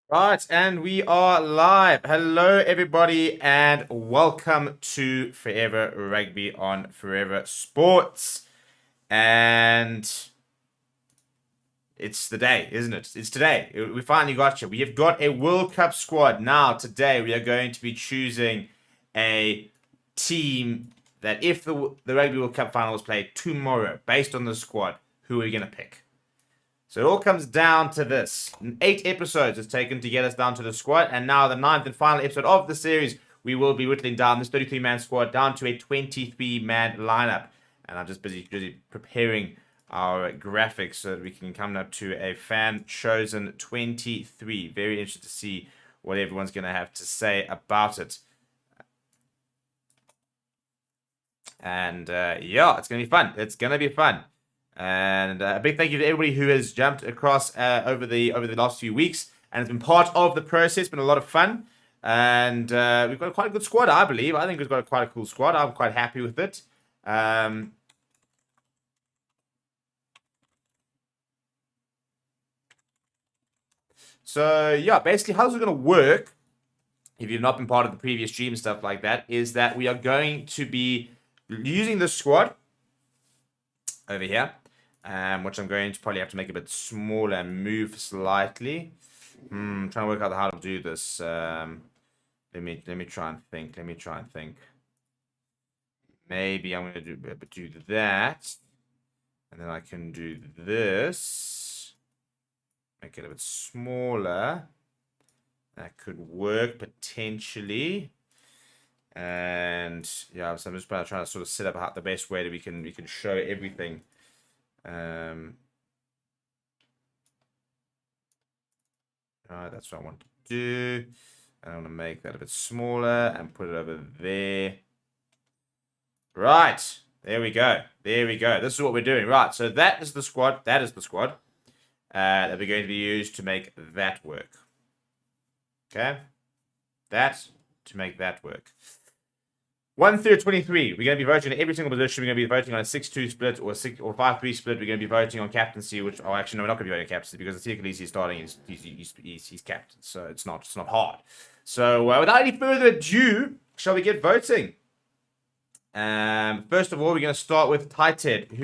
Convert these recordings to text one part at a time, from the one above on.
Right, and we are live. Hello, everybody, and welcome to Forever Rugby on Forever Sports. And it's the day, isn't it? It's today. We finally got you. We have got a World Cup squad. Now, today, we are going to be choosing a team that, if the Rugby World Cup final was played tomorrow, based on the squad, who are we going to pick? So it all comes down to this. 8 episodes it's taken to get us down to the squad, and now the ninth and final episode of the series, we will be whittling down this 33-man squad down to a 23-man lineup. And I'm just busy preparing our graphics so that we can come up to a fan-chosen 23. Very interested to see what everyone's going to have to say about it. And yeah, it's going to be fun. It's going to be fun. And a big thank you to everybody who has jumped across over the last few weeks and has been part of the process. It's been a lot of fun, and we've got quite a good squad, I believe. I think we've got quite a cool squad. I'm quite happy with it. So yeah, basically, how's it going to work? If you've not been part of the previous stream and stuff like that, is that we are going to be using this squad over here. Which I'm going to probably have to make a bit smaller and move slightly. Trying to work out how to do this. Let me try and think. Maybe I'm going to do that, and then I can do this. Make it a bit smaller. That could work potentially. And yeah, so I'm just trying to sort of set up the best way that we can show everything. Alright, that's what I want to do. I want to make that a bit smaller and put it over there. Right, there we go. This is what we're doing. Right, so that is the squad. That we're going to be used to make that work. Okay, that to make that work. 1 through 23. We're going to be voting on every single position. We're going to be voting on a 6-2 split or 5-3 split. We're going to be voting on captaincy, which actually no, we're not going to be voting on captaincy because the Tier is starting. He's captain, so it's not hard. So without any further ado, shall we get voting? First of all, we're going to start with Tighthead,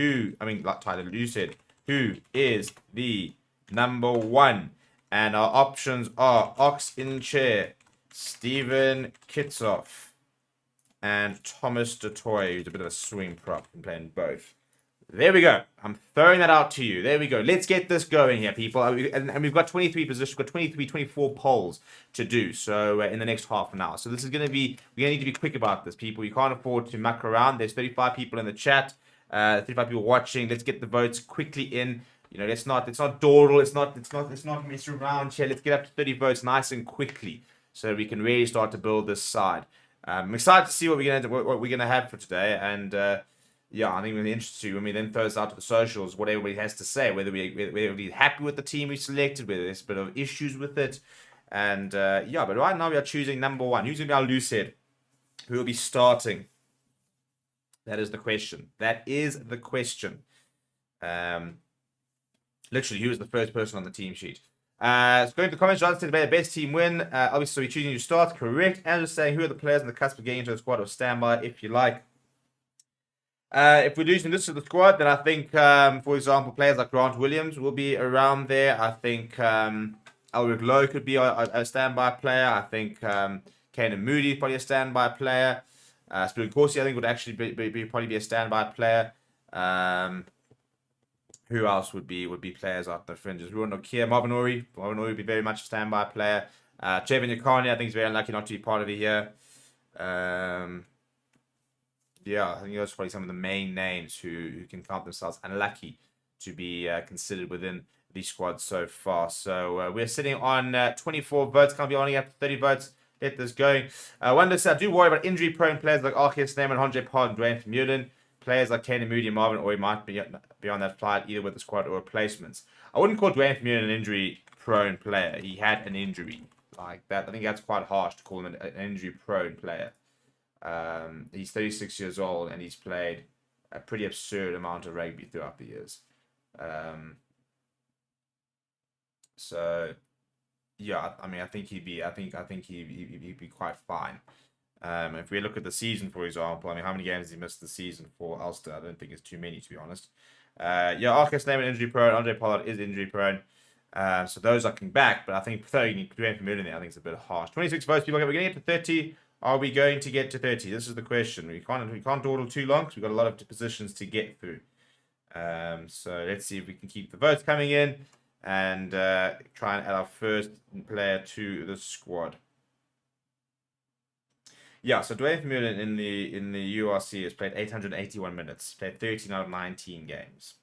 Lucid, who is the number 1, and our options are Ox in chair, Steven Kitsoff, and Thomas DeToy, who's a bit of a swing prop and playing both. There we go. I'm throwing that out to you. There we go. Let's get this going here, people. And we've got 23 positions. We've got 23, 24 polls to do. So in the next half an hour. So this is going to be, we're going to need to be quick about this, people. You can't afford to muck around. There's 35 people in the chat. 35 people watching. Let's get the votes quickly in. You know, it's not dawdle. It's not mess around here. Let's get up to 30 votes nice and quickly so we can really start to build this side. I'm excited to see what we're gonna have for today, and yeah, I think we're interested when we then throw this out to the socials, what everybody has to say, whether we're happy with the team we selected, whether there's a bit of issues with it, and yeah. But right now we are choosing number 1. Who's gonna be our loose head? Who will be starting? That is the question. Literally, who is the first person on the team sheet? So going to the comments, John said the best team win. Obviously, we're choosing you to start. Correct. And just saying who are the players on the cusp of getting into the squad or standby, if you like. If we're losing this to the squad, then I think, for example, players like Grant Williams will be around there. I think Elric Lowe could be a standby player. I think Kanan Moody is probably a standby player. Spirit Corsi, I think, would actually probably be a standby player. Who else would be players out the fringes? Ruan Nokia, Marvin Ori. Marvin Ori would be very much a standby player. Trevin Yakani, I think, is very unlucky not to be part of it here. Yeah, I think those are probably some of the main names who can count themselves unlucky to be considered within the squad so far. So we're sitting on 24 votes. Can't be only up to 30 votes. Get this going. One I do worry about injury-prone players like Arceus Neyman, Andre Pod, and Dwayne Vermeulen. Players like Kanan Moody and Marvin Ori might be on that flight either with the squad or replacements. I wouldn't call Dwayne Vermeulen an injury-prone player. He had an injury like that. I think that's quite harsh to call him an injury-prone player. He's 36 years old and he's played a pretty absurd amount of rugby throughout the years. So Yeah, I mean, I think he'd be. He'd be quite fine. If we look at the season, for example, I mean, how many games has he missed the season for Ulster? I don't think it's too many, to be honest. Yeah, Arcus Lehman injury prone. Andre Pollard is injury prone. So those are coming back, but I think throwing Dwayne Vermeulen there, I think it's a bit harsh. 26 votes, people. We're going to get to 30. Are we going to get to 30? This is the question. We can't dawdle too long because we've got a lot of positions to get through. So let's see if we can keep the votes coming in and try and add our first player to the squad. Yeah, so Dwayne Vermeulen in the URC has played 881 minutes, played 13 out of 19 games.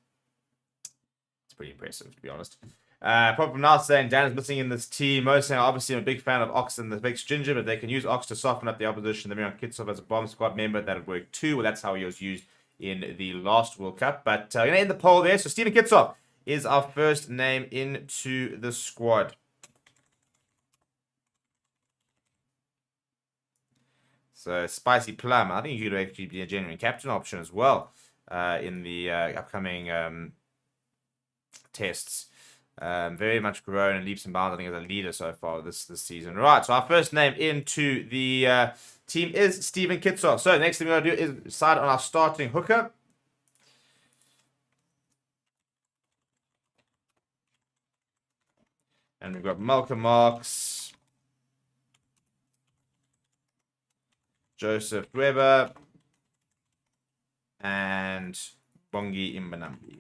It's pretty impressive, to be honest. Apart from now saying Dan is missing in this team. Most saying obviously I'm a big fan of Ox and the Big Ginger, but they can use Ox to soften up the opposition. The Miran Kitsov as a bomb squad member, that would work too. Well, that's how he was used in the last World Cup. But going to end the poll there. So Stephen Kitsov is our first name into the squad. So Spicy Plum, I think you could actually be a genuine captain option as well in the upcoming tests. Very much grown and leaps and bounds, I think, as a leader so far this season. Right, so our first name into the team is Stephen Kitsov. So the next thing we're going to do is decide on our starting hooker. And we've got Malcolm Marx, Joseph Weber, and Bongi Imbanambi.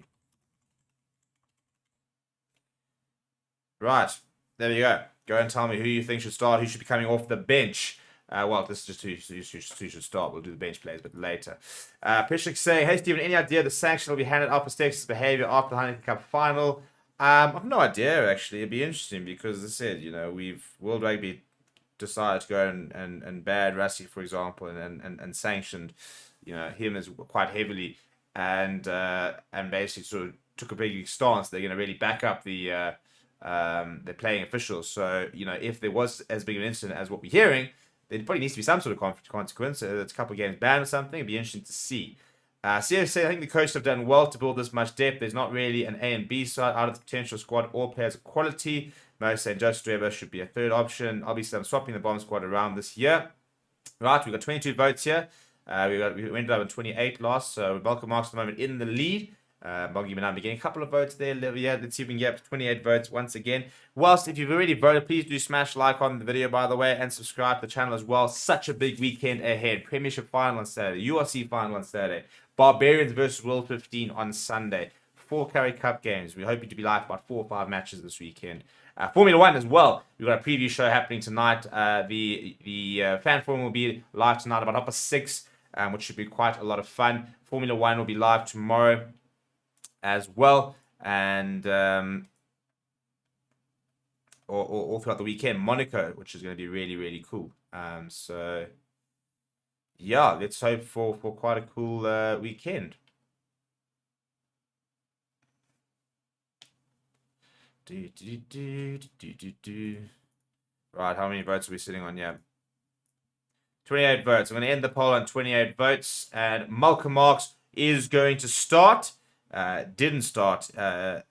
Right, there you go. Go and tell me who you think should start, who should be coming off the bench. Well, this is just who should start. We'll do the bench players a bit later. Pishik saying, hey, Stephen, any idea the sanction will be handed out for Stexas behavior after the Heineken Cup final? I've no idea, actually. It'd be interesting because, as I said, you know, World Rugby decided to go and ban Rassi, for example, and sanctioned, you know, him as quite heavily, and basically sort of took a big stance. They're going to really back up the playing officials. So, you know, if there was as big an incident as what we're hearing, there probably needs to be some sort of consequence. It's a couple of games banned or something. It'd be interesting to see. CFC, I think the coaches have done well to build this much depth. There's not really an A and B side out of the potential squad. All players of quality. Most saying Joseph Weber should be a third option. Obviously, I'm swapping the bomb squad around this year. Right, we've got 22 votes here. We ended up in 28 last, so Malcolm Marx at the moment in the lead. Bongi Manambi getting a couple of votes there. Yeah, let's see if we can get up to 28 votes once again. Whilst if you've already voted, please do smash like on the video, by the way, and subscribe to the channel as well. Such a big weekend ahead. Premiership final on Saturday, URC final on Saturday, Barbarians versus World 15 on Sunday. 4 Curry Cup games. We're hoping to be live about 4 or 5 matches this weekend. Formula One as well. We've got a preview show happening tonight. The fan forum will be live tonight about 6:30, which should be quite a lot of fun. Formula One will be live tomorrow as well, and all throughout the weekend. Monaco, which is going to be really, really cool. So yeah, let's hope for quite a cool weekend. Right, how many votes are we sitting on? Yeah, 28 votes. I'm going to end the poll on 28 votes, and Malcolm Marx is going to start. Didn't start.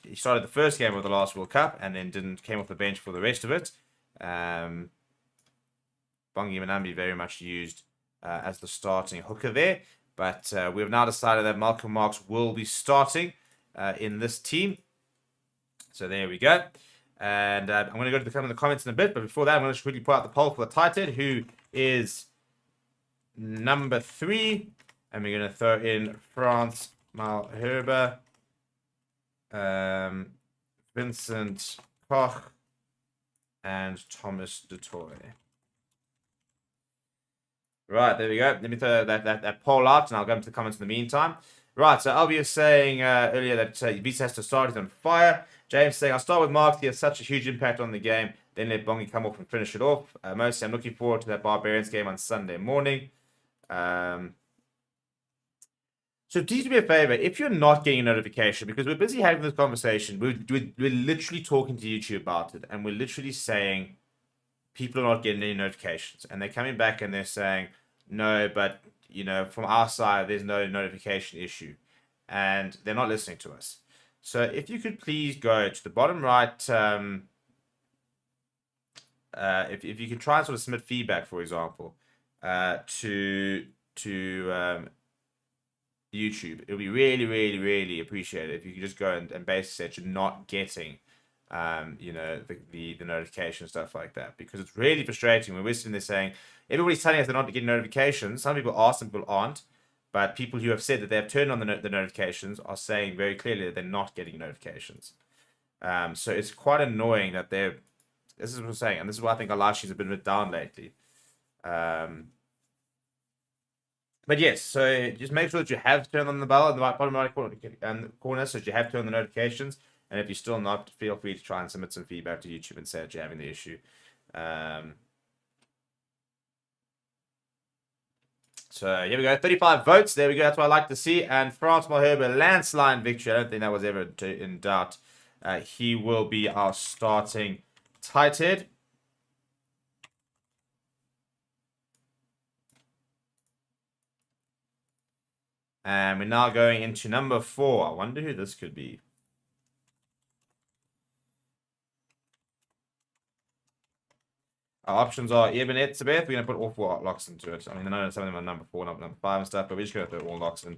He started the first game of the last World Cup and then came off the bench for the rest of it. Bongi Manambi very much used as the starting hooker there, but we've now decided that Malcolm Marx will be starting in this team. So there we go. And I'm going to go to the comments in a bit, but before that, I'm going to quickly put out the poll for the tight end, who is number 3, and we're going to throw in France Malherbe, Vincent Koch, and Thomas Dutoy. Right, there we go. Let me throw that poll out, and I'll go into the comments in the meantime. Right, so Albie was saying earlier that Visa has to start. He's on fire. James saying, I'll start with Mark. He has such a huge impact on the game. Then let Bongi come off and finish it off. Mostly, I'm looking forward to that Barbarians game on Sunday morning. So please do me a favor, if you're not getting a notification, because we're busy having this conversation, we're literally talking to YouTube about it, and we're literally saying people are not getting any notifications, and they're coming back and they're saying, no, but, you know, from our side, there's no notification issue, and they're not listening to us. So if you could please go to the bottom right if you can try and sort of submit feedback, for example, to YouTube, it'll be really, really, really appreciated if you could just go and basically say you're not getting, you know, the notification stuff like that, because it's really frustrating when we're sitting there saying everybody's telling us they're not getting notifications. Some people are, some people aren't, but people who have said that they've turned on the notifications are saying very clearly that they're not getting notifications. So it's quite annoying that they're. This is what I'm saying, and this is why I think our live streams have been a bit down lately. But yes, so just make sure that you have turned on the bell in the bottom right corner, so that you have turned on the notifications. And if you're still not, feel free to try and submit some feedback to YouTube and say that you're having the issue. So here we go, 35 votes. There we go. That's what I like to see. And France Malherbe, landslide victory. I don't think that was ever in doubt. He will be our starting tight head. And we're now going into number 4. I wonder who this could be. Our options are Eben Etzebeth. We're going to put all 4 locks into it. I mean, I know some of them are number 4, number 5 and stuff, but we're just going to put all locks in.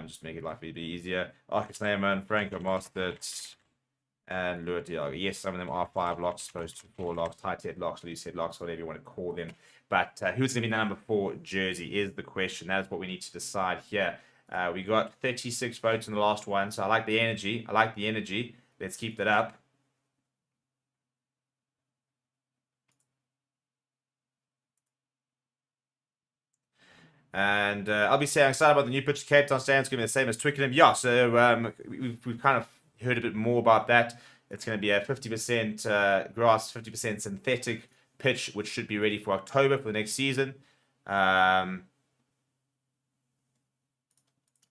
Just make it life a bit easier. Arcus Neyman, Franco Mostert, and Luat Diago. Yes, some of them are 5 locks, opposed to 4 locks, tight head locks, loose head locks, whatever you want to call them. But who's going to be the number 4 jersey is the question. That is what we need to decide here. We got 36 votes in the last one, so I like the energy. Let's keep that up. And I'll be saying I'm excited about the new pitch. Cape Town Stadium. It's going to be the same as Twickenham. Yeah, so we've kind of heard a bit more about that. It's going to be a 50% grass, 50% synthetic pitch, which should be ready for October for the next season.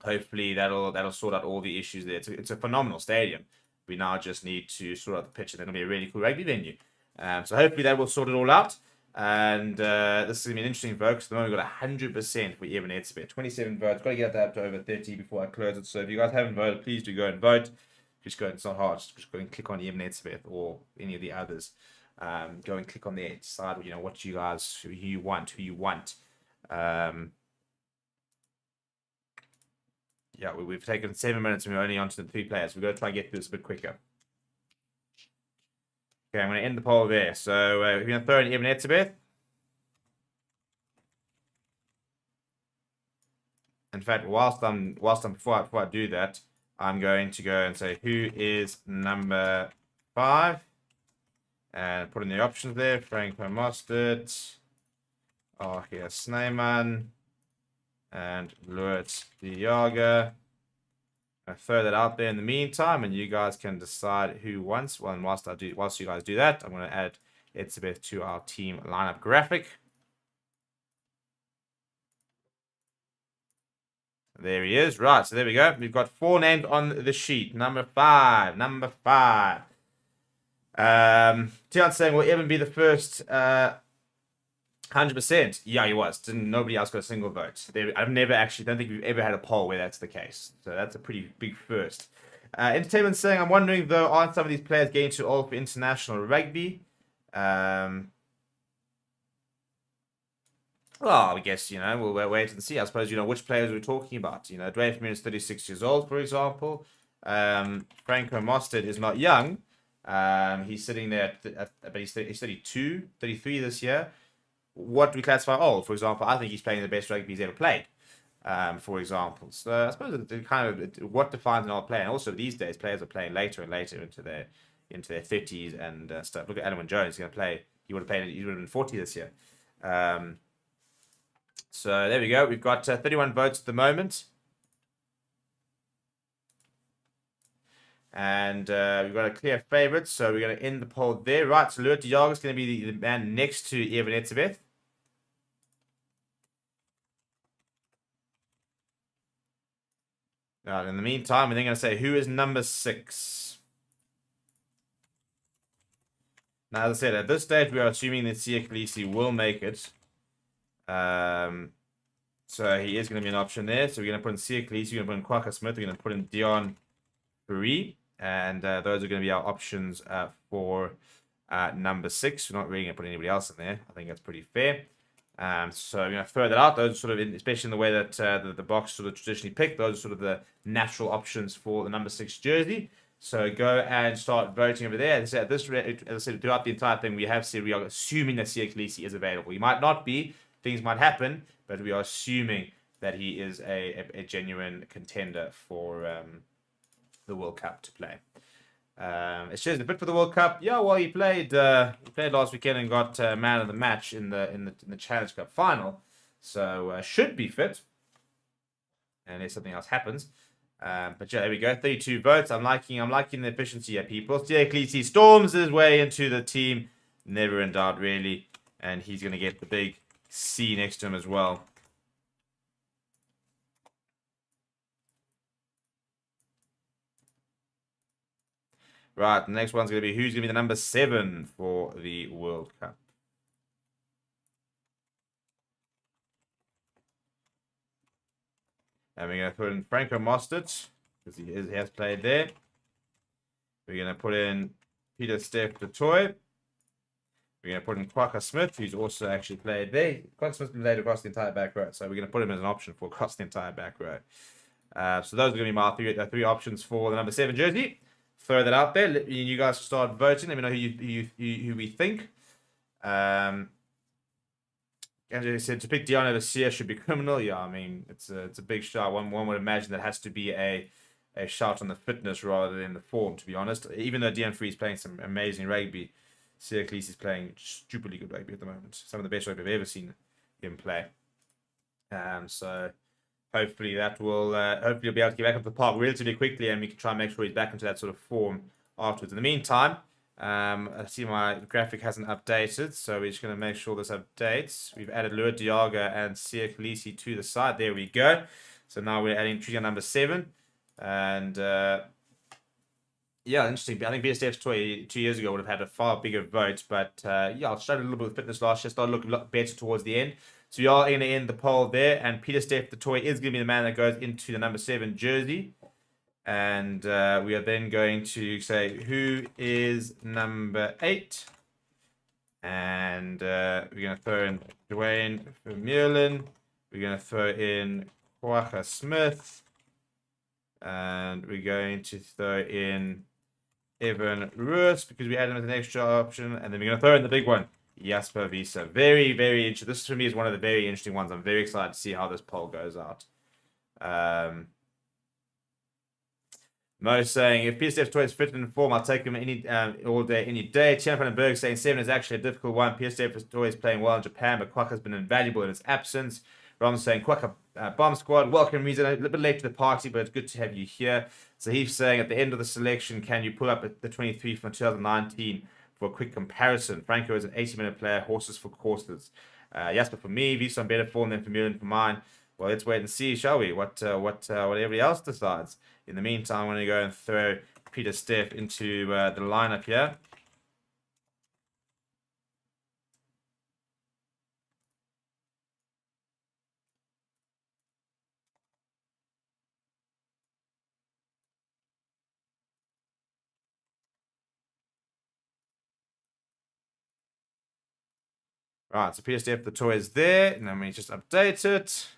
Hopefully that'll sort out all the issues there. It's a phenomenal stadium. We now just need to sort out the pitch, and it'll be a really cool rugby venue. So hopefully that will sort it all out. And this is going to be an interesting vote, because at the moment we've got 100% for Eben Etzebeth. 27 votes. Got to get that up to over 30 before I close it. So if you guys haven't voted, please do go and vote. Just go, it's not hard. Just go and click on Eben Etzebeth or any of the others. Go and click on there. Decide, you know, what you guys, who you want. Yeah, we've taken 7 minutes and we're only on to the 3 players. We've got to try and get through this a bit quicker. Okay, I'm going to end the poll there. So we're going to throw in Eben Etzebeth. In fact, before I do that, I'm going to go and say who is number 5, and put in the options there. Franco Mostert, Arcus Neyman, and Luat Diago. I throw that out there in the meantime, and you guys can decide who wants. Well, and whilst you guys do that, I'm going to add Etzebeth to our team lineup graphic. There he is. Right, so there we go. We've got 4 names on the sheet. Number 5. Tion's saying, will Eben be the first 100%? Yeah, he was. Nobody else got a single vote. I've never actually, don't think we've ever had a poll where that's the case. So that's a pretty big first. Entertainment saying, I'm wondering though, aren't some of these players getting too old for international rugby? Well, I guess, you know, we'll wait and see. I suppose, you know, which players we're talking about. You know, Dwayne Vermeulen is 36 years old, for example. Franco Mostert is not young. He's sitting there, but he's 32, 33 this year. What do we classify old? For example, I think he's playing the best rugby he's ever played, for example. So I suppose it kind of what defines an old player. And also these days, players are playing later and later into their 30s and stuff. Look at Alan Jones. He's going to play. He would have been 40 this year. So there we go. We've got 31 votes at the moment. And we've got a clear favourite, so we're going to end the poll there. Right, so Luat Diago is going to be the man next to Eben Etzebeth. Right, in the meantime, we're then going to say, who is number 6? Now, as I said, at this stage, we are assuming that Siya Kolisi will make it. So he is going to be an option there. So we're going to put in Siya Kolisi, we're going to put in Kwaka Smith, we're going to put in Dion Fourie. And those are going to be our options for number 6. We're not really going to put anybody else in there. I think that's pretty fair. So I'm going to throw that out. Those are sort of, especially in the way that the box sort of traditionally picked, those are sort of the natural options for the number 6 jersey. So go and start voting over there. As I said, throughout the entire thing, we are assuming that Siya Kolisi is available. He might not be. Things might happen, but we are assuming that he is a genuine contender for the World Cup to play. It's just a bit for the World Cup. Yeah, well, he played last weekend and got man of the match in the Challenge Cup final, so should be fit. And if something else happens, but yeah, there we go. 32 votes. I'm liking the efficiency here, people. Siya Kolisi storms his way into the team, never in doubt, really, and he's gonna get the big C next to him as well. Right, the next one's going to be who's going to be the number 7 for the World Cup. And we're going to put in Franco Mostert, because he has played there. We're going to put in Pieter-Steph du Toit. We're going to put in Kwagga Smith, who's also actually played there. Kwagga Smith's been played across the entire back row, so we're going to put him as an option for across the entire back row. So those are going to be my three options for the number 7 jersey. Throw that out there. You guys start voting. Let me know who we think. Andrew said to pick Dion over Siya should be criminal. Yeah, I mean it's a big shot. One would imagine that has to be a shot on the fitness rather than the form. To be honest, even though Dion Free is playing some amazing rugby, Siya Kolisi is playing stupidly good rugby at the moment. Some of the best rugby I've ever seen him play. So. Hopefully that will hopefully he'll be able to get back up the park relatively quickly, and we can try and make sure he's back into that sort of form afterwards. In the meantime, I see my graphic hasn't updated, so we're just going to make sure this updates. We've added Lua Diaga and Siya Kolisi to the side. There we go. So now we're adding trigger number 7, and yeah, interesting. I think Pieter-Steph du Toit 2 years ago would have had a far bigger vote, but yeah, I struggled a little bit with fitness last year. Started looking a lot better towards the end. So we are going to end the poll there, and Pieter-Steph du Toit is going to be the man that goes into the number 7 jersey. And we are then going to say who is number 8. And we're going to throw in Dwayne Vermeulen. We're going to throw in Kwagga Smith. And we're going to throw in Evan Roos because we added him as an extra option. And then we're going to throw in the big one. Jasper Wiese. Very, very interesting. This for me is one of the very interesting ones. I'm very excited to see how this poll goes out. Mo saying, if Pieter-Steph du Toit is fit and in form, I'll take him all day, any day. Tian van den Berg saying 7 is actually a difficult one. Pieter-Steph du Toit is playing well in Japan, but Kwagga has been invaluable in his absence. Ron saying, Kwagga bomb squad, welcome Reason. A little bit late to the party, but it's good to have you here. So he's saying, at the end of the selection, can you pull up the 23 from 2019? For a quick comparison, Franco is an 80-minute player, horses for courses. Jasper for me, Wiese on better form than Vermeulen for mine. Well, let's wait and see, shall we? What everybody else decides. In the meantime, I'm going to go and throw Pieter-Steph into the lineup here. Right, so Pieter-Steph du Toit is there, and then we just update it.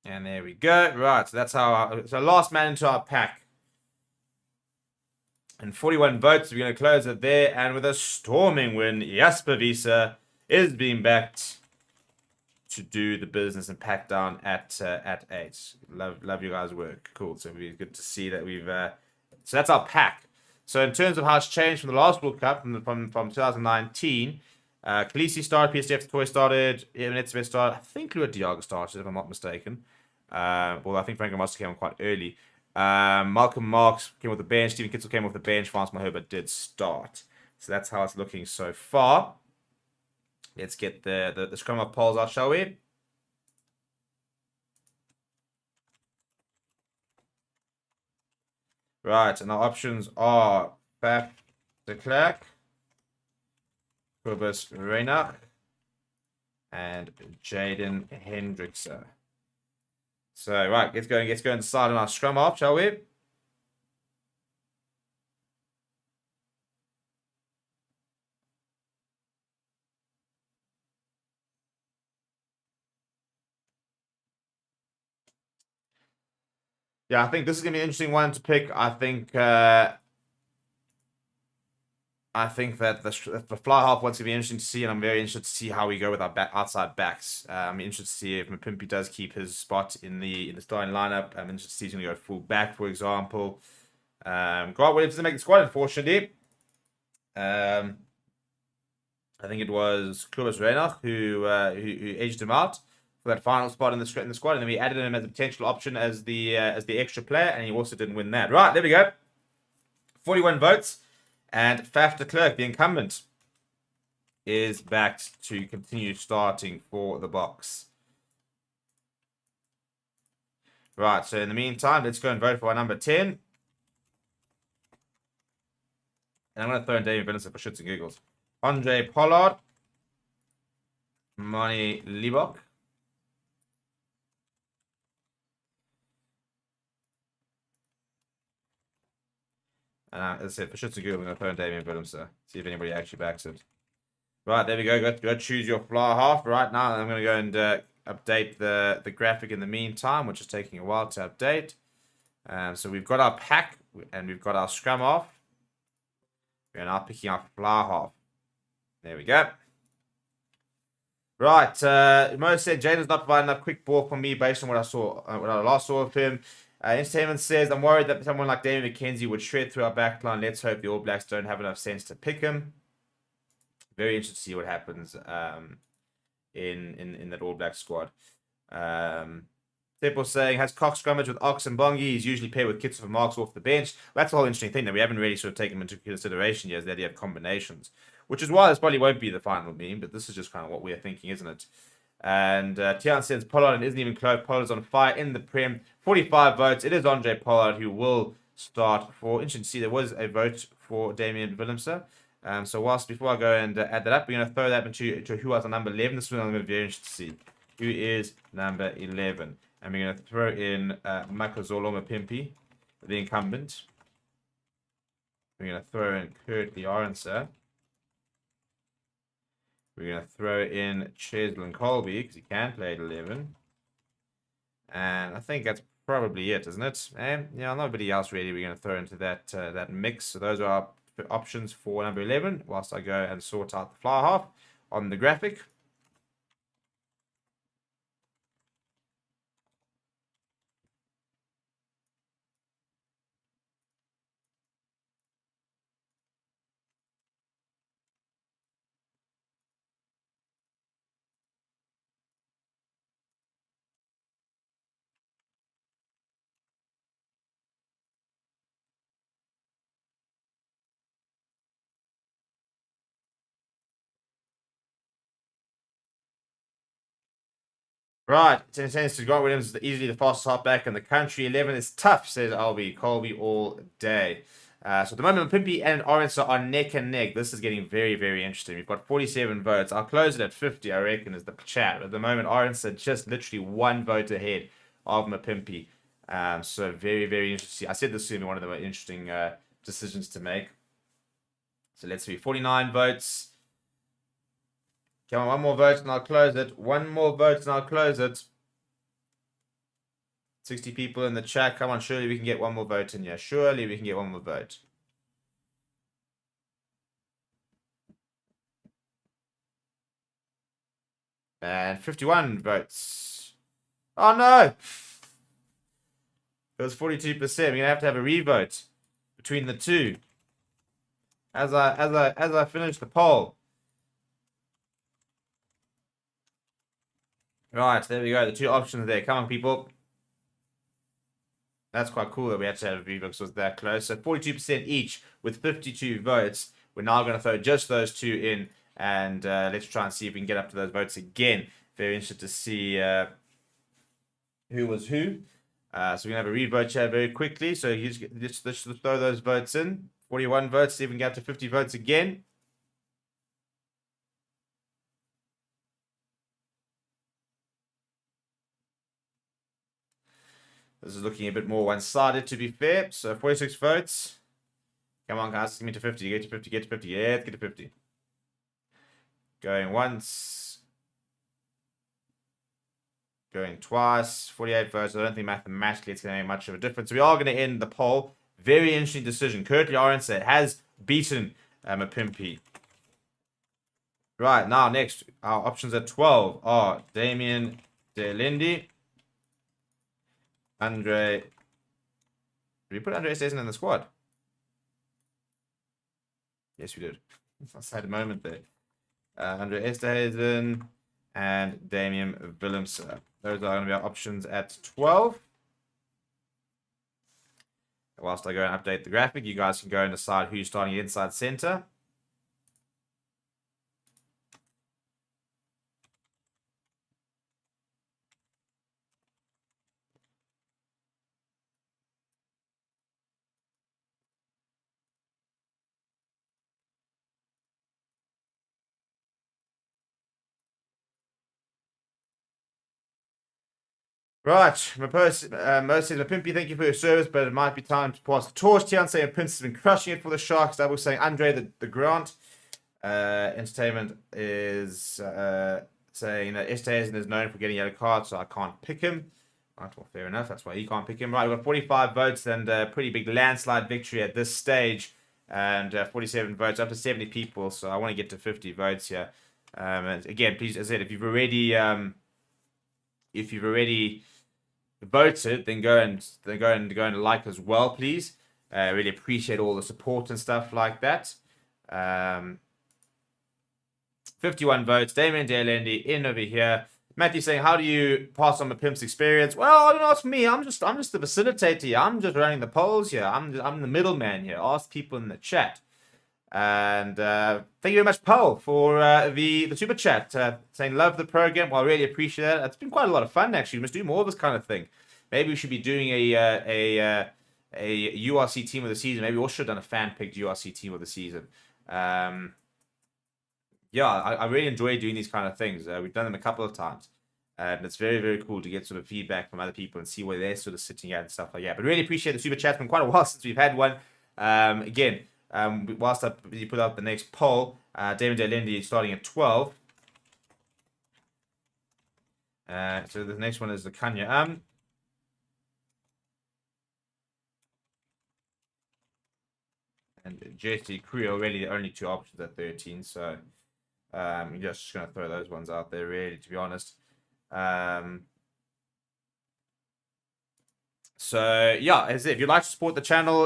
And there we go. Right, so that's how so last man into our pack. And 41 votes, we're going to close it there. And with a storming win, Jasper Wiese is being backed to do the business and pack down at 8. Love you guys' work. Cool. So it's good to see that we've... so that's our pack. So in terms of how it's changed from the last World Cup, from 2019, Kolisi started, Pieter-Steph du Toit started, Evan Etzebeth started, I think Lua Diaga started, if I'm not mistaken. Well, I think Franco Mostert came on quite early. Malcolm Marks came off the bench, Stephen Kitzel came off the bench, Frans Malherbe did start. So that's how it's looking so far. Let's get the scrum of polls out, shall we? Right, and our options are Pap de Klerk, Kobus Reynach, and Jaden Hendrickson. So, right, let's go and decide on our scrum off, shall we? Yeah, I think this is going to be an interesting one to pick. I think that the fly half one's going to be interesting to see, and I'm very interested to see how we go with our outside backs. I'm interested to see if Mapimpi does keep his spot in the starting lineup. I'm interested to see if he's going to go full back, for example. Grant Williams didn't make the squad, unfortunately. I think it was Clovis Reinach who edged him out for that final spot in the squad, and then we added him as a potential option as the extra player, and he also didn't win that. Right, there we go. 41 votes. And Faf de Klerk, the incumbent, is backed to continue starting for the box. Right, so in the meantime, let's go and vote for our number 10. And I'm going to throw in David Vincent for shits and giggles. Andre Pollard. Mani Libok. As I said, for shits and giggles, I'm going to throw in Damien Willemse. See if anybody actually backs it. Right, there we go. Go choose your fly half. Right now, I'm going to go and update the graphic in the meantime, which is taking a while to update. So we've got our pack, and we've got our scrum half. We're now picking our fly half. There we go. Right, Mo said Jaden's not providing enough quick ball for me based on what I saw, what I last saw of him. Entertainment says, I'm worried that someone like Damien McKenzie would shred through our backline. Let's hope the All Blacks don't have enough sense to pick him. Very interested to see what happens in that All Black squad. Temple saying, has Cox scrummage with Ox and Bongi? He's usually paired with Kitso for marks off the bench. Well, that's a whole interesting thing that we haven't really sort of taken into consideration yet, is the idea of combinations. Which is why this probably won't be the final meme, but this is just kind of what we're thinking, isn't it? And Tian says Pollard isn't even close. Pollard's on fire in the Prem. 45 votes. It is Andre Pollard who will start for. Interesting to see there was a vote for Damien Willemse. So before I go and add that up, we're going to throw that into who was on number 11. This is what I'm going to be very interested to see. Who is number 11? And we're going to throw in Makazolo Mapimpi, the incumbent. We're going to throw in Kurt the answer. We're going to throw in Cheslin Colby, because he can play at 11. And I think that's probably it, isn't it? And yeah, nobody else really we're going to throw into that mix. So those are our options for number 11, whilst I go and sort out the fly half on the graphic. Right, 10 cents to Grant Williams is easily the fastest halfback in the country. 11 is tough, says Colby all day. So at the moment, Pimpy and Orange are neck and neck. This is getting very, very interesting. We've got 47 votes. I'll close it at 50, I reckon, is the chat. At the moment, Orange are just literally one vote ahead of Mapimpi. So very, very interesting. I said this is going to be one of the most interesting decisions to make. So let's see, 49 votes. Come on, one more vote and I'll close it. One more vote and I'll close it. 60 people in the chat. Come on, surely we can get one more vote in here. Surely we can get one more vote. And 51 votes. Oh no! It was 42%. We're gonna have to have a revote between the two. As I finish the poll. Right, there we go. The two options there. Come on, people. That's quite cool that we had to have a revote because it was that close. So 42% each with 52 votes. We're now going to throw just those two in. And let's try and see if we can get up to those votes again. Very interested to see who was who. So we're going to have a revote chat very quickly. So let's throw those votes in. 41 votes. See if we can get up to 50 votes again. This is looking a bit more one-sided, to be fair. So 46 votes. Come on, guys. Get me to 50. Get to 50. Get to 50. Yeah, let's get to 50. Going once. going twice. 48 votes. I don't think mathematically it's going to make much of a difference. We are going to end the poll. Very interesting decision. Curtly Orange has beaten Mapimpi. Right, now next, our options at 12 are Damien Delindi, Andre. Did we put Andre Estesen in the squad? Yes, we did. I had a moment there. Andre Estesen and Damien Willemse. Those are going to be our options at 12. Whilst I go and update the graphic, you guys can go and decide who's starting inside center. Right, Moses Mapimpi, thank you for your service, but it might be time to pass the torch. Tian saying Prince has been crushing it for the Sharks. Double saying Andre the Grant. Entertainment is saying that Estesen is known for getting yellow cards, so I can't pick him. Right, well, fair enough. That's why he can't pick him. Right, we've got 45 votes and a pretty big landslide victory at this stage. And 47 votes, up to 70 people. So I want to get to 50 votes here. And again, please, as I said, if you've already voted, then go and like as well, please. Really appreciate all the support and stuff like that. 51 votes. Damien Dalendi in over here. Matthew saying, how do you pass on the Pimp's experience? Well, you know, it's me. I'm just the facilitator here. I'm just running the polls here. I'm the middleman here. Ask people in the chat. And thank you very much, Paul, for the super chat. Saying love the program. Well, I really appreciate that. It's been quite a lot of fun, actually. We must do more of this kind of thing. Maybe we should be doing a URC team of the season. Maybe we also should have done a fan-picked URC team of the season. Yeah, I really enjoy doing these kind of things. We've done them a couple of times. And it's very, very cool to get sort of feedback from other people and see where they're sort of sitting at and stuff like that. But really appreciate the super chat. It's been quite a while since we've had one. Again, whilst you put out the next poll, David Delindi is starting at 12. So the next one is the Kanya. And JC Creo, really the only two options at 13. So I'm just going to throw those ones out there, really, to be honest. So yeah, as if you'd like to support the channel,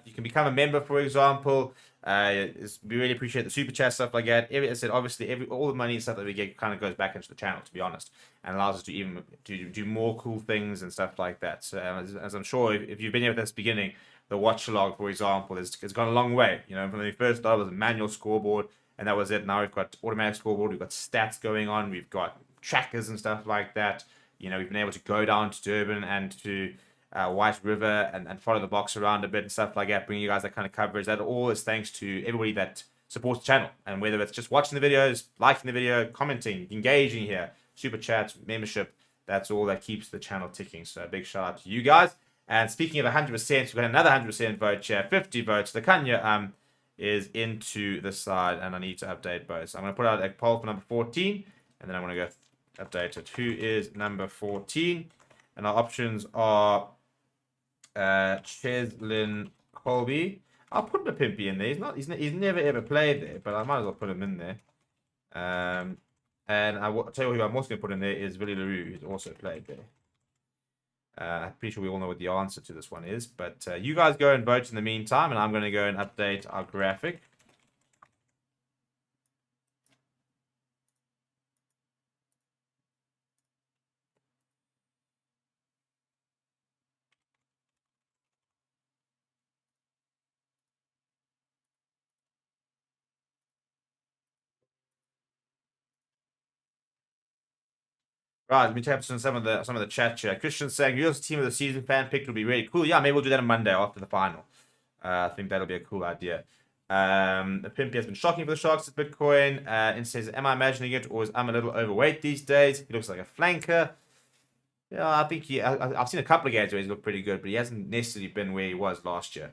you can become a member, for example. We really appreciate the super chat, stuff like that. As I said, obviously, all the money and stuff that we get kind of goes back into the channel, to be honest, and allows us to even do more cool things and stuff like that. So as I'm sure if you've been here at this beginning, the watch log, for example, it's gone a long way. You know, from when we first started, it was a manual scoreboard, and that was it. Now we've got automatic scoreboard, we've got stats going on, we've got trackers and stuff like that. You know, we've been able to go down to Durban and to White River and follow the box around a bit and stuff like that, bring you guys that kind of coverage. That all is thanks to everybody that supports the channel, and whether it's just watching the videos, liking the video, commenting, engaging here, super chats, membership, that's all that keeps the channel ticking. So a big shout out to you guys. And speaking of 100%, we've got another 100% vote here, 50 votes. The Kanya is into the side, and I need to update both. So I'm going to put out a poll for number 14, and then I'm going to go update it. Who is number 14? And our options are Cheslin Colby. I'll put Mapimpi in there. He's never ever played there, but I might as well put him in there. And I will tell you who I'm also going to put in there is Willie LaRue, who's also played there. I'm pretty sure we all know what the answer to this one is, but you guys go and vote in the meantime, and I'm going to go and update our graphic. Right, let me tap some of the chat here. Christian's saying, "Yours team of the season fan pick will be really cool." Yeah, maybe we'll do that on Monday after the final. I think that'll be a cool idea. The Pimpy has been shocking for the Sharks at Bitcoin. And says, "Am I imagining it, or is I'm a little overweight these days? He looks like a flanker." Yeah, I think I've seen a couple of games where he's looked pretty good, but he hasn't necessarily been where he was last year.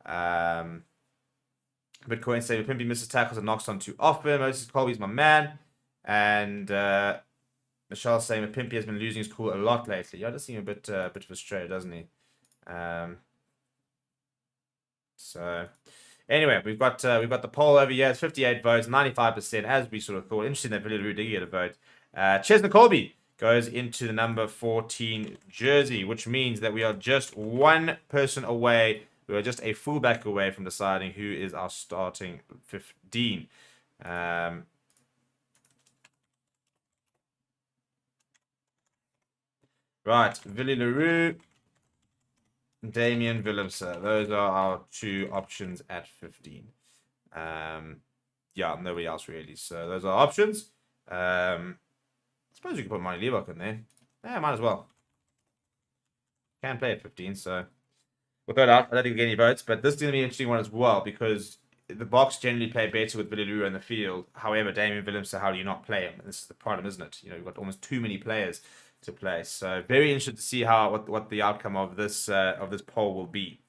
Bitcoin saying, "Pimpy misses tackles and knocks on too often. Moses Colby's my man," and Michelle's saying that Pimpy has been losing his cool a lot lately. Yeah, does seem a bit frustrated, doesn't he? So anyway, we've got the poll over here. It's 58 votes, 95%, as we sort of thought. Interesting that Billy did get a vote. Chesna Colby goes into the number 14 jersey, which means that we are just one person away. We are just a fullback away from deciding who is our starting 15. Right, Willie LaRue, Damien Willemse. Those are our two options at 15. Yeah, nobody else really. So those are options. I suppose you could put Monty Leibach in there. Yeah, might as well. Can play at 15, so we'll throw it out. I don't think we get any votes, but this is going to be an interesting one as well because the box generally play better with Billy Lou in the field. However, Damien Willemse, how do you not play him? And this is the problem, isn't it? You know, you've got almost too many players to play. So very interested to see how what the outcome of this poll will be.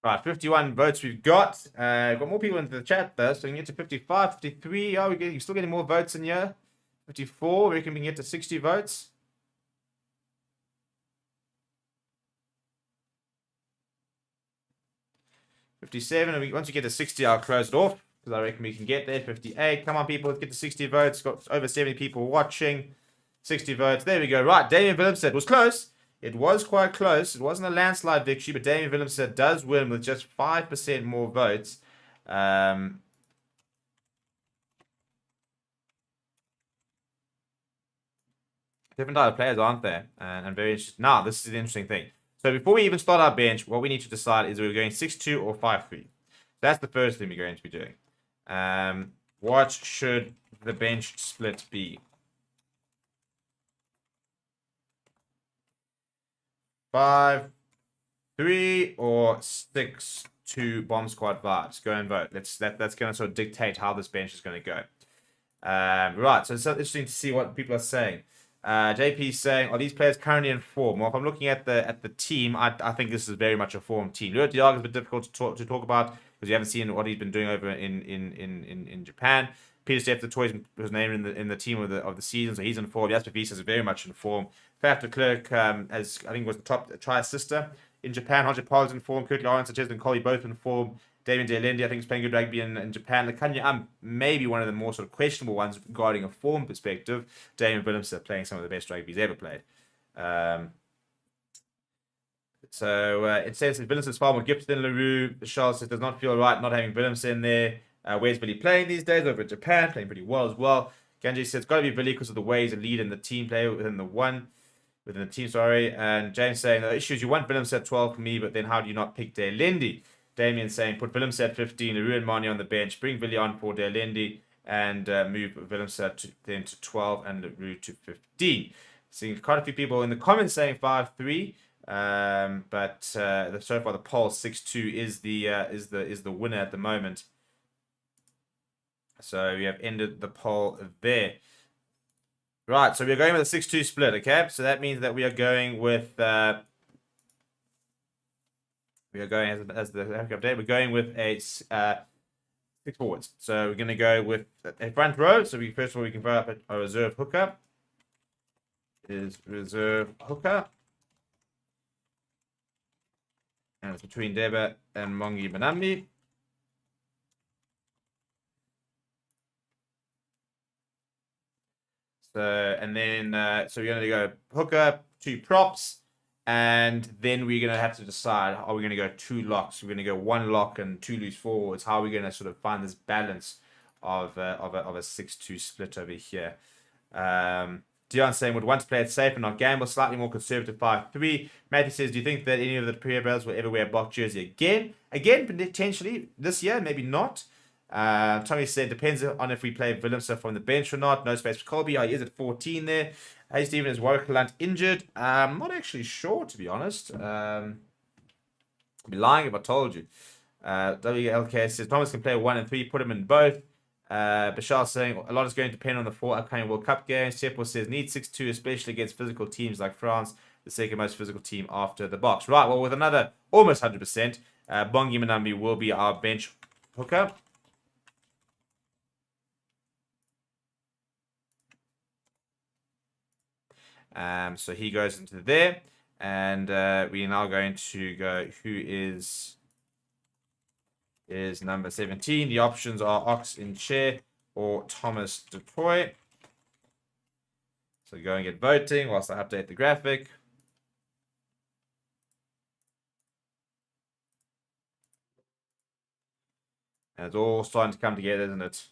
Right, 51 votes we've got. Got more people into the chat though, so we can get to 55, 53. Oh, you're still getting more votes in here. 54, we can get to 60 votes. Once we get to 60, I'll close it off because I reckon we can get there. 58. Come on, people, let's get to 60 votes. Got over 70 people watching. 60 votes. There we go. Right, Damien Willemse said it was close. It was quite close. It wasn't a landslide victory, but Damien Willemse does win with just 5% more votes. Different type of players, aren't there? And very interesting. Now, this is the interesting thing. So before we even start our bench, what we need to decide is we're going 6-2 or 5-3. That's the first thing we're going to be doing. What should the bench split be? 5-3 or 6-2 bomb squad vibes. Go and vote. That's going to sort of dictate how this bench is going to go. Right, so it's interesting to see what people are saying. JP is saying, are these players currently in form? Well, if I'm looking at the team, I think this is very much a form team. Lua Diago is a bit difficult to talk about because you haven't seen what he's been doing over in Japan. Peter Steph the Toys was named in the team of the season, so he's in form. Jasper Wiese is very much in form. Faf de Klerk, as I think was the top try assister in Japan. Hodge Paul's in form. Kurt Lawrence and Chesden Colby both in form. Damien Delendi, I think, is playing good rugby in Japan. Kanya maybe one of the more sort of questionable ones regarding a form perspective. Damien Willemse playing some of the best rugby he's ever played. It says Willemse is far more gifted than LaRue. Charles says does not feel right not having Willemse in there. Where's Billy playing these days over in Japan? Playing pretty well as well. Ganji says it's got to be Billy because of the way he's a lead in the team play within the team, sorry. And James saying the issue is you want Willemse at 12 for me, but then how do you not pick Delendi? Damien saying put Willemse at 15, LaRue and Mani on the bench, bring Billy on for Delendi, and move Willemse then to 12 and LaRue to 15. Seeing quite a few people in the comments saying 5-3, but so far the poll 6-2 is the winner at the moment. So we have ended the poll there. Right, so we're going with a 6-2 split, okay? So that means that we are going with as the update. We're going with a 6 forwards. So we're going to go with a front row. So first of all we can throw up a reserve hooker. Is reserve hooker, and it's between Deba and Mongi Banambi. So and then so we're going to go hooker, 2 props. And then we're going to have to decide, are we going to go 2 locks? We're going to go 1 lock and 2 loose forwards. How are we going to sort of find this balance of a 6-2 split over here? Dion saying, would want to play it safe and not gamble, slightly more conservative 5-3. Matthew says, do you think that any of the Premier brothers will ever wear a block jersey again? Again, potentially this year, maybe not. Tommy said, depends on if we play Willemse from the bench or not. No space for Colby. He is at 14 there. Hey, Stephen, is Warwick Lunt injured? I'm not actually sure, to be honest. I'd be lying if I told you. WLK says, Thomas can play 1 and 3. Put him in both. Bashar saying a lot is going to depend on the 4 upcoming World Cup games. Sepo says need 6-2, especially against physical teams like France, the second most physical team after the Box. Right, well, with another almost 100%, Bongi Manambi will be our bench hooker. So he goes into there. And we're now going to go who is number 17. The options are Ox in chair or Thomas du Toit. So go and get voting whilst I update the graphic. And it's all starting to come together, isn't it?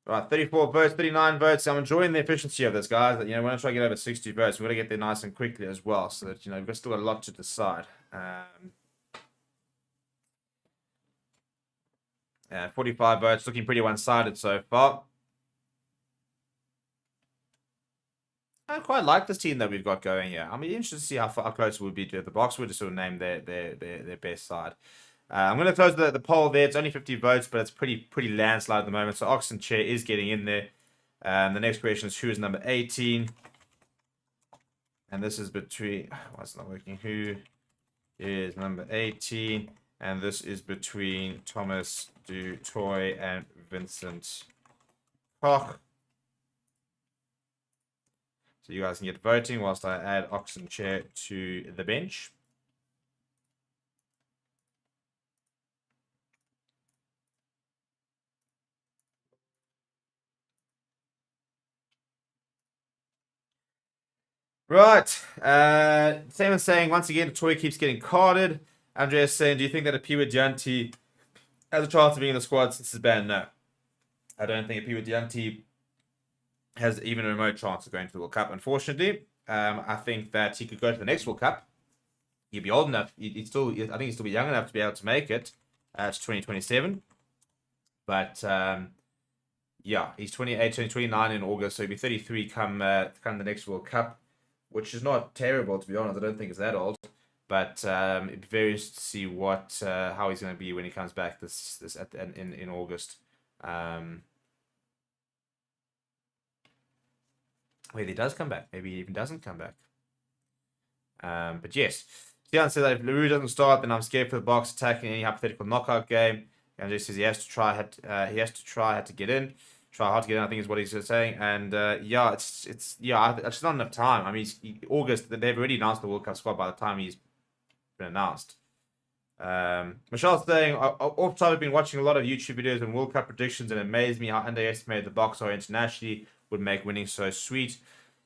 Right, 34 votes, 39 votes. I'm enjoying the efficiency of this, guys. You know, we're going to try to get over 60 votes. We've got to get there nice and quickly as well, so that, you know, we've still got a lot to decide. 45 votes, looking pretty one-sided so far. I quite like this team that we've got going here. I'm interested to see how close it would be to the Box. We'll just sort of name their best side. I'm going to close the poll there. It's only 50 votes, but it's pretty landslide at the moment. So Oxen Chair is getting in there. The next question is who is number 18? And this is between... Why is it not working? Who is number 18? And this is between Thomas du Toit and Vincent Koch. So you guys can get voting whilst I add Oxen Chair to the bench. Right. Same as saying, once again, Toy keeps getting carded. Andreas saying, do you think that a Piwa Dianti has a chance of being in the squad since his ban? No. I don't think a Piwa Dianti has even a remote chance of going to the World Cup, unfortunately. I think that he could go to the next World Cup. He'd be old enough. I think he'd still be young enough to be able to make it to 2027. But yeah, he's 28, turning 29 in August, so he'll be 33 come the next World Cup, which is not terrible, to be honest. I don't think it's that old. But it'd be very interesting to see what how he's going to be when he comes back in August. Maybe he does come back. Maybe he even doesn't come back. But yes, Stian says that if LaRue doesn't start, then I'm scared for the Box attacking any hypothetical knockout game. And just says he has to try hard to get in. Try hard to get in, I think is what he's saying. And yeah, it's just not enough time. I mean, August, they've already announced the World Cup squad by the time he's been announced. Michelle's saying, off time, I've been watching a lot of YouTube videos and World Cup predictions, and it amazed me how underestimated the Box are internationally, would make winning so sweet.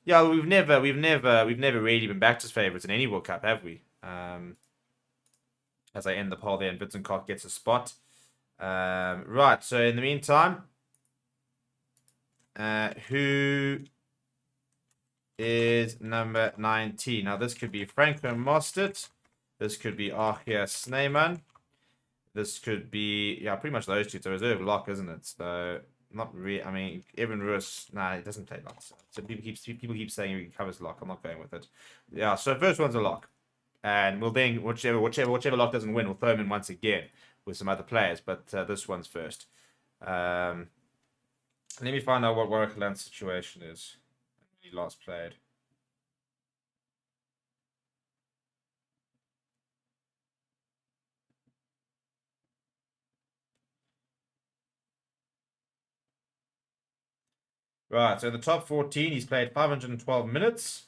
Yeah, we've never really been backed as favourites in any World Cup, have we? As I end the poll there, and Vincent Koch gets a spot. Right, so in the meantime, who is number 19? Now, this could be Franco Mostert. This could be Archia Sneeman. This could be, yeah, pretty much those two. It's a reserve lock, isn't it? So, not really. I mean, Evan Ruiz, nah, he doesn't play locks. So people keep saying he covers lock. I'm not going with it. Yeah, so first one's a lock. And we'll then, whichever lock doesn't win, we'll throw him in once again with some other players. But this one's first. Let me find out what Warwick Land's situation is. He last played. Right, so in the top 14, he's played 512 minutes.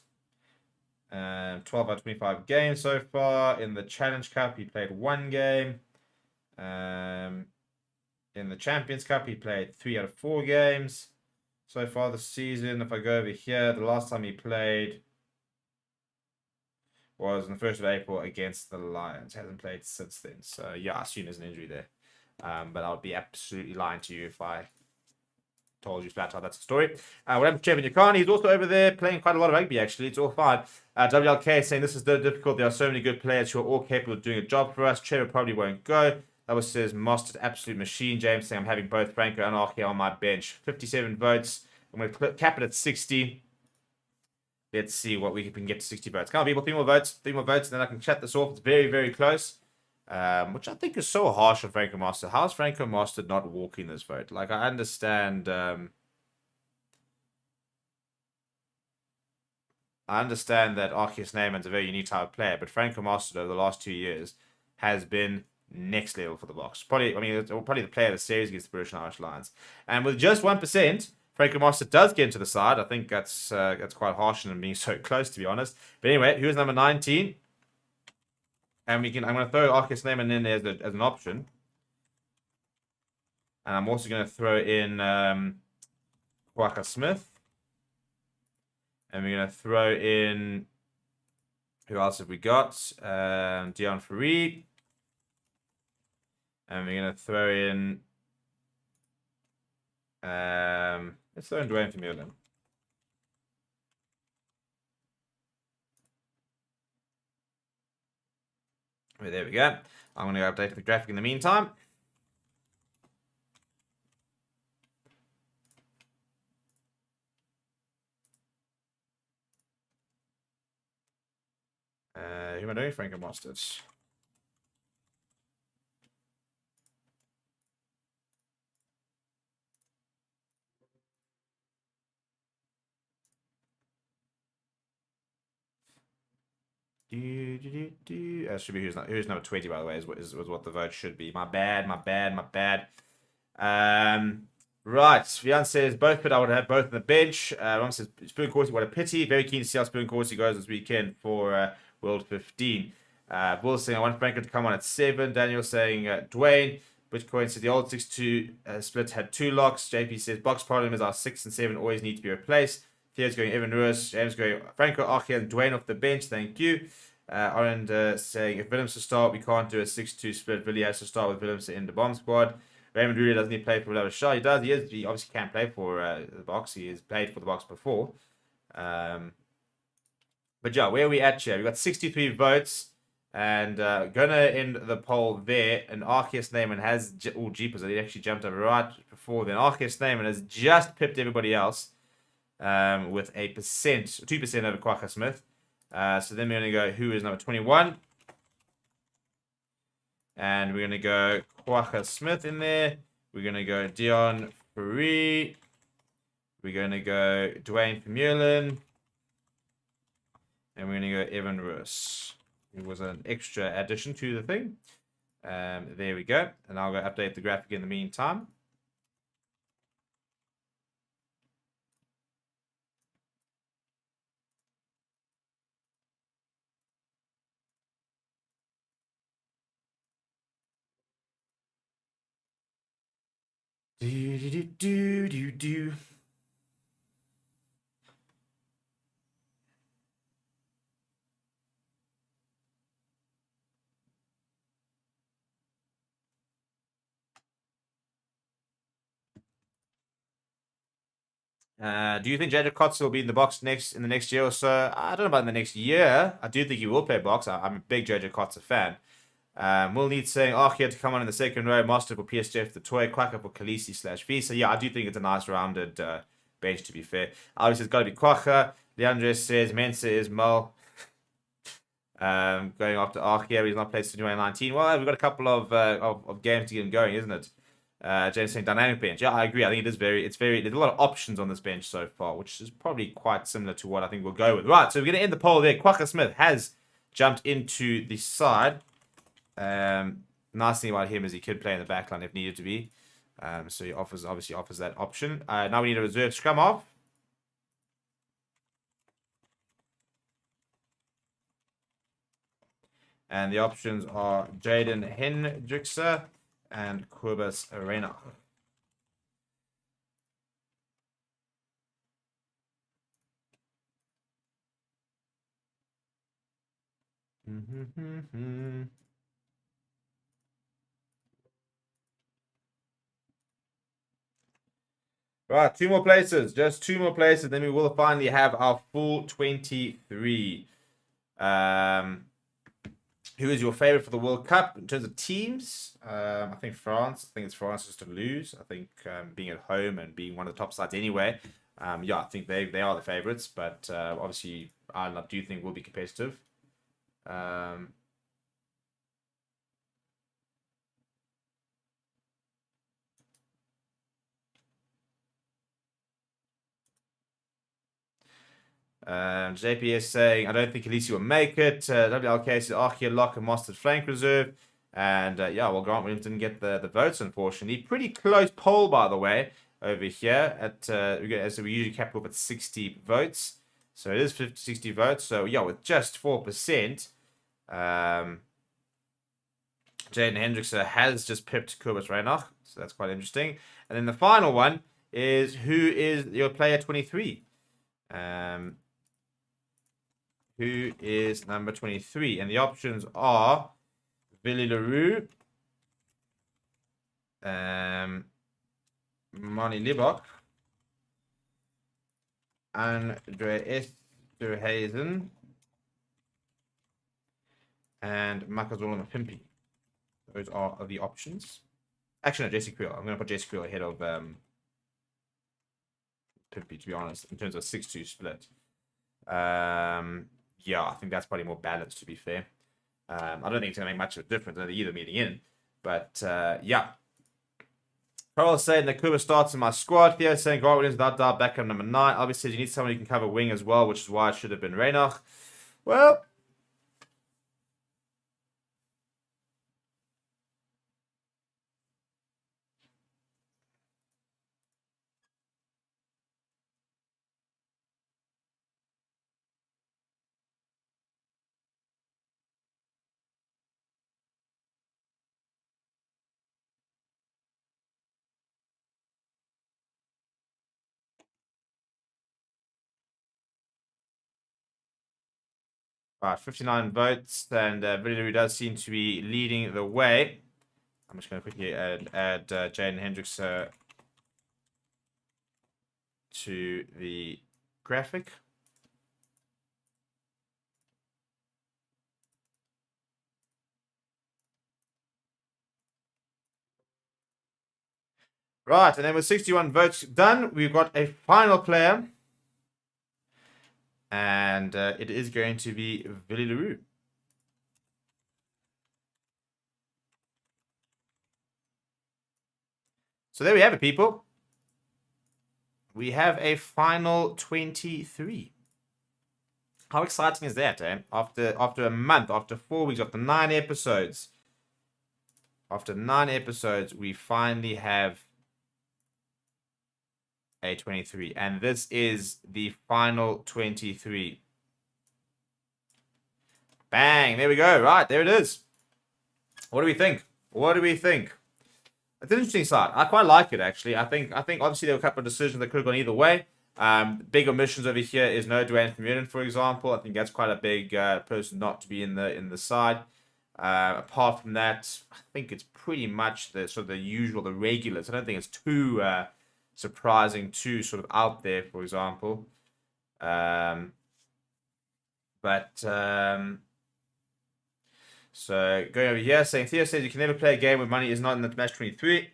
12 out of 25 games so far. In the Challenge Cup, he played 1 game. In the Champions Cup, he played 3 out of 4 games so far this season. If I go over here, the last time he played was on the 1st of April against the Lions. Hasn't played since then. So, yeah, I assume there's an injury there. But I would be absolutely lying to you if I told you flat out that's the story. What happened to Chevin Yakani? He's also over there playing quite a lot of rugby, actually. It's all fine. WLK saying this is difficult. There are so many good players who are all capable of doing a job for us. Trevor probably won't go. That was says Mostert, absolute machine. James saying I'm having both Franco and Archie on my bench. 57 votes. I'm going to cap it at 60. Let's see what we can get to 60 votes. Come on, people. 3 more votes. 3 more votes, and then I can chat this off. It's very, very close. which I think is so harsh on Franco Master. How's Franco Master not walking this vote? Like, I understand. I understand that Arceus Neyman's a very unique type of player, but Franco Master over the last 2 years has been next level for the Box. Probably, I mean, it's probably the player of the series against the British and Irish Lions. And with just 1%, Franco Master does get into the side. I think that's quite harsh and being so close, to be honest. But anyway, who's number 19? And I'm going to throw Arceus Neyman in there as an option. And I'm also going to throw in Quaka Smith. And we're going to throw in, who else have we got? Dion Farid. And we're going to throw in, let's throw in Dwayne Vermeulen. There we go. I'm going to go update the graphic in the meantime. Who am I doing? Franco Masters. Should be who's number 20, by the way, is what the vote should be. My bad. Right. Vian says both, but I would have both on the bench. Ron says Spoon Corsi, what a pity. Very keen to see how Spoon Corsi goes this weekend for World 15. Bull saying I want Franco to come on at 7. Daniel saying Dwayne. Bitcoin says the old 6-2 split had 2 locks. JP says box problem is our 6 and 7 always need to be replaced. Theo's going Evan Ruiz. James going Franco, Archie, and Dwayne off the bench. Thank you. Arend saying if Willems to start, we can't do a 6-2 split. Willie has to start with Willems in the bomb squad. Raymond really doesn't he play for whatever shot? He does. He obviously can't play for the Box. He has played for the Box before. But yeah, where are we at here? We've got 63 votes. And gonna end the poll there. And Arceus Neyman has... Oh, jeepers. He actually jumped over right before then. Arceus Neyman has just pipped everybody else. With a 2% over Quaka Smith. So then we're going to go who is number 21. And we're going to go Quaka Smith in there. We're going to go Dion Farid. We're going to go Dwayne Vermeulen. And we're going to go Evan Ruiz. It was an extra addition to the thing. There we go. And I'll go update the graphic in the meantime. Do. Do you think JJ Kotz will be in the Box in the next year or so? I don't know about in the next year. I do think he will play Box. I'm a big JJ Kotz fan. Will need saying Archie to come on in the second row. Master for PSGF, the toy. Quacker for Khaleesi / Visa. Yeah, I do think it's a nice rounded bench, to be fair. Obviously, it's got to be Quacker. Leandre says Mensa is Mull. Going after Archie. He's not played since 2019. Well, we've got a couple of games to get him going, isn't it? James saying dynamic bench. Yeah, I agree. I think it is there's a lot of options on this bench so far, which is probably quite similar to what I think we'll go with. Right, so we're going to end the poll there. Quacker Smith has jumped into the side. Nice thing about him is he could play in the backline if needed to be. So he obviously offers that option. Now we need a reserve scrum off. And the options are Jaden Hendrickse and Kobus Arena. Right, 2 more places. Just 2 more places. Then we will finally have our full 23. Who is your favorite for the World Cup in terms of teams? I think France. I think it's France just to lose. I think being at home and being one of the top sides anyway. Yeah, I think they are the favorites. But obviously, Ireland I do think will be competitive. JP is saying, I don't think Elise will make it. WLK says, Archie Lock and Mastered Flank Reserve. And yeah, well, Grant Williams didn't get the votes, unfortunately. Pretty close poll, by the way, over here. As we usually cap off at 60 votes. So it is 60 votes. So yeah, with just 4%, Jaden Hendrickson has just pipped Kobus Reinach. So that's quite interesting. And then the final one is, who is your player 23? Who is number 23? And the options are Billy LaRue, Mani Libok, Andre Esterhazen, and Makazola Mapimpi. Those are the options. Actually, no, JC Creel. I'm going to put JC Creel ahead of Pimpi, to be honest, in terms of 6-2 split. Yeah, I think that's probably more balanced, to be fair. I don't think it's going to make much of a difference either meeting in. But, yeah. Carl saying that Kuba starts in my squad. Theo saying Grant Williams without doubt backup number 9. Obviously, you need someone who can cover wing as well, which is why it should have been Reinach. Well, right, 59 votes, and Villaroo does seem to be leading the way. I'm just going to quickly add Jaden Hendricks to the graphic. Right, and then with 61 votes done, we've got a final player. And it is going to be Villy LaRue. So there we have it, people. We have a final 23. How exciting is that, eh? After a month, after 4 weeks, after 9 episodes. After 9 episodes, we finally have a 23. And this is the final 23. Bang! There we go. Right, there it is. What do we think? What do we think? It's an interesting side. I quite like it, actually. I think obviously there were a couple of decisions that could have gone either way. Big omissions over here is no Dwayne Vermeulen, for example. I think that's quite a big person not to be in the side. Apart from that, I think it's pretty much the sort of the usual, the regulars. I don't think it's too surprising, too sort of out there, for example. So going over here, saying Theo says you can never play a game where money is not in the match 23.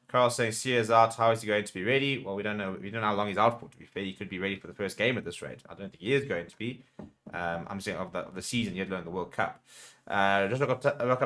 Carl saying Sia is out. How is he going to be ready? Well, we don't know. We don't know how long he's out for. To be fair, he could be ready for the first game at this rate. I don't think he is going to be. I'm saying of the season, yet alone the World Cup. Just look up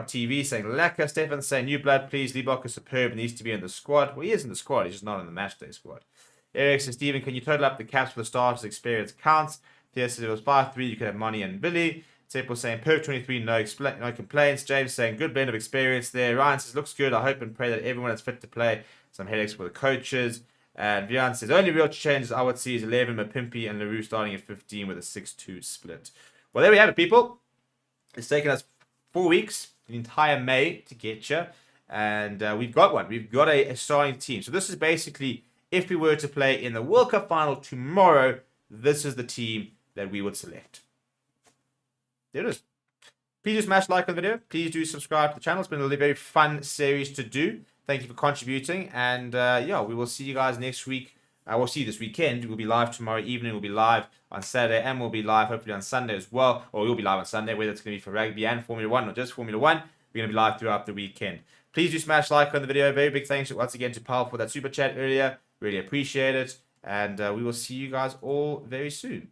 TV saying Lacquer. Stefan saying new blood, please. Libok is superb. Needs to be in the squad. Well, he is in the squad. He's just not in the match day squad. Eric says Stephen, can you total up the caps for the starters? Experience counts. Theo says it was 5-3. You could have money and Billy. Seppo saying Perf 23, no complaints. James saying good blend of experience there. Ryan says looks good. I hope and pray that everyone is fit to play. Some headaches for the coaches. And Vian says only real changes I would see is 11 Mapimpi and LaRue starting at 15 with a 6-2 split. Well, there we have it, people. It's taken us 4 weeks, the entire May to get you. And we've got one. We've got a starting team. So this is basically, if we were to play in the World Cup final tomorrow, this is the team that we would select. There it is. Please do smash like on the video. Please do subscribe to the channel. It's been a very fun series to do. Thank you for contributing. And yeah, we will see you guys next week. We'll see you this weekend. We'll be live tomorrow evening. We'll be live on Saturday. And we'll be live hopefully on Sunday as well. Or we'll be live on Sunday, whether it's going to be for rugby and Formula 1 or just Formula 1. We're going to be live throughout the weekend. Please do smash like on the video. Very big thanks once again to Paul for that super chat earlier. Really appreciate it. And we will see you guys all very soon.